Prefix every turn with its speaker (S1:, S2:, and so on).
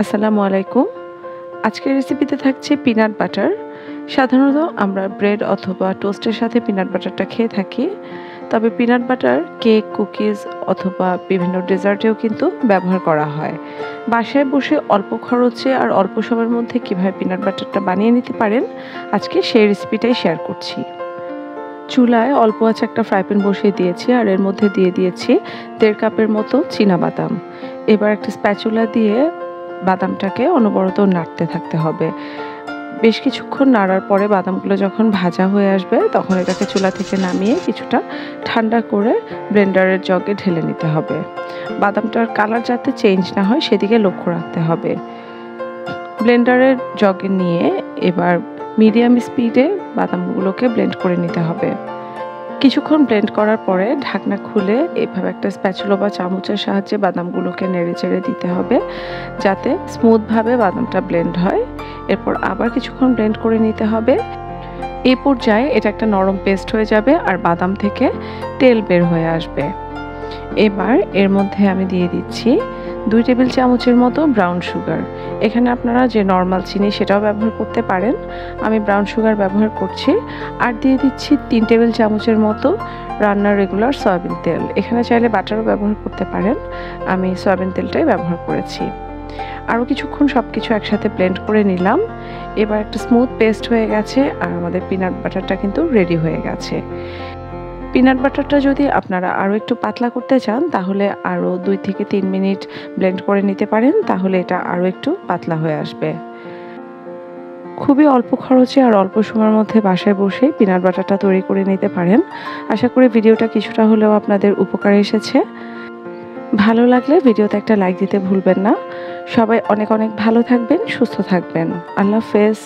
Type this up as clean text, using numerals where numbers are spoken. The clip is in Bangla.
S1: আসসালামু আলাইকুম। আজকের রেসিপিতে থাকছে পিনাট বাটার। সাধারণত আমরা ব্রেড অথবা টোস্টের সাথে পিনাট বাটারটা খেয়ে থাকি। তবে পিনাট বাটার কেক, কুকিজ অথবা বিভিন্ন ডেজার্টেও কিন্তু ব্যবহার করা হয়। বাসায় বসে অল্প খরচে আর অল্প সময়ের মধ্যে কীভাবে পিনাট বাটারটা বানিয়ে নিতে পারেন, আজকে সেই রেসিপিটাই শেয়ার করছি। চুলায় অল্প আছে একটা ফ্রাই প্যান বসিয়ে দিয়েছি আর এর মধ্যে দিয়ে দিয়েছি 1.5 কাপের মতো চীনাবাদাম। এবার একটা স্প্যাচুলা দিয়ে বাদামটাকে অনবরত নাড়তে থাকতে হবে। বেশ কিছুক্ষণ নাড়ার পরে বাদামগুলো যখন ভাজা হয়ে আসবে তখন এটাকে চুলা থেকে নামিয়ে কিছুটা ঠান্ডা করে ব্লেন্ডারের জগে ঢেলে নিতে হবে। বাদামটার কালার যাতে চেঞ্জ না হয় সেদিকে লক্ষ্য রাখতে হবে। ব্লেন্ডারের জগে নিয়ে এবার মিডিয়াম স্পিডে বাদামগুলোকে ব্লেন্ড করে নিতে হবে। কিছুক্ষণ ব্লেন্ড করার পরে ঢাকনা খুলে এভাবে একটা স্প্যাচুলা বা চামচের সাহায্যে বাদামগুলোকে নেড়ে চেড়ে দিতে হবে যাতে স্মুথভাবে বাদামটা ব্লেন্ড হয়। এরপর আবার কিছুক্ষণ ব্লেন্ড করে নিতে হবে। এই পর্যায়ে এটা একটা নরম পেস্ট হয়ে যাবে আর বাদাম থেকে তেল বের হয়ে আসবে। এবার এর মধ্যে আমি দিয়ে দিচ্ছি 2 টেবিল চামচের মতো ব্রাউন সুগার। এখানে আপনারা যে নর্মাল চিনি সেটাও ব্যবহার করতে পারেন, আমি ব্রাউন সুগার ব্যবহার করছি। আর দিয়ে দিচ্ছি 3 টেবিল চামচের মতো রান্নার রেগুলার সয়াবিন তেল। এখানে চাইলে বাটারও ব্যবহার করতে পারেন, আমি সয়াবিন তেলটাই ব্যবহার করেছি। আরও কিছুক্ষণ সব কিছু একসাথে ব্লেন্ড করে নিলাম। এবার একটা স্মুথ পেস্ট হয়ে গেছে আর আমাদের পিনাট বাটারটা কিন্তু রেডি হয়ে গেছে। পিনাট বাটারটা যদি আপনারা আরও একটু পাতলা করতে চান তাহলে আরও 2 থেকে 3 মিনিট ব্লেন্ড করে নিতে পারেন, তাহলে এটা আরও একটু পাতলা হয়ে আসবে। খুবই অল্প খরচে আর অল্প সময়ের মধ্যে বাসায় বসেই পিনাট বাটারটা তৈরি করে নিতে পারেন। আশা করি ভিডিওটা কিছুটা হলেও আপনাদের উপকারে এসেছে। ভালো লাগলে ভিডিওতে একটা লাইক দিতে ভুলবেন না। সবাই অনেক অনেক ভালো থাকবেন, সুস্থ থাকবেন। আল্লাহ হাফেজ।